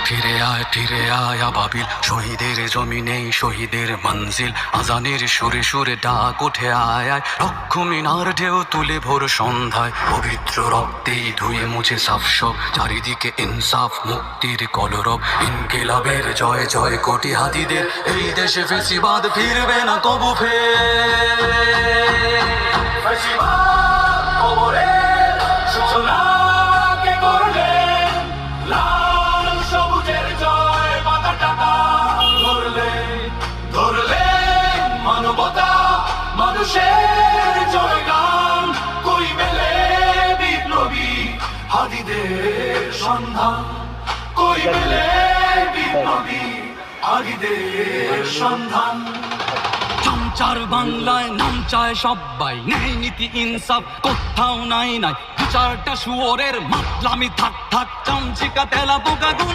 ফিরে আয় আবাবিল, শহীদের জমিনে শহীদের মঞ্জিল, আজানের সুরে সুরে ডাক ওঠে আয় আয়, লক্ষ মিনার ঢেউ তুলে ভোর সন্ধ্যায়, পবিত্র রক্তে ধুয়ে মুছে সাফ সব, চারিদিকে ইনসাফ মুক্তির কলরব, ইনকিলাবের জয় জয় কোটি হাতিদের, এই দেশে ফেসিবাদ ফিরবে না কবু ফের। ফেসিবাদ কবরের সূচনা কে করলেন? লাল সবুজের জয় পতাকাটা ধরলেন মানবতা মানুষের জয়গান, কই মেলে বিপ্লবী হাদিদের সন্ধান, কই মেলে বিপ্লবী হাদিদের সন্ধান। চামচার বাংলায় নাম চায় সবাই, ন্যায় নীতি ইনসাফ কোথাও নাই নাই, বিচারটা শুয়োরের মাতলামি থাক থাক, চামচিকা তেলা পোকা গুনা।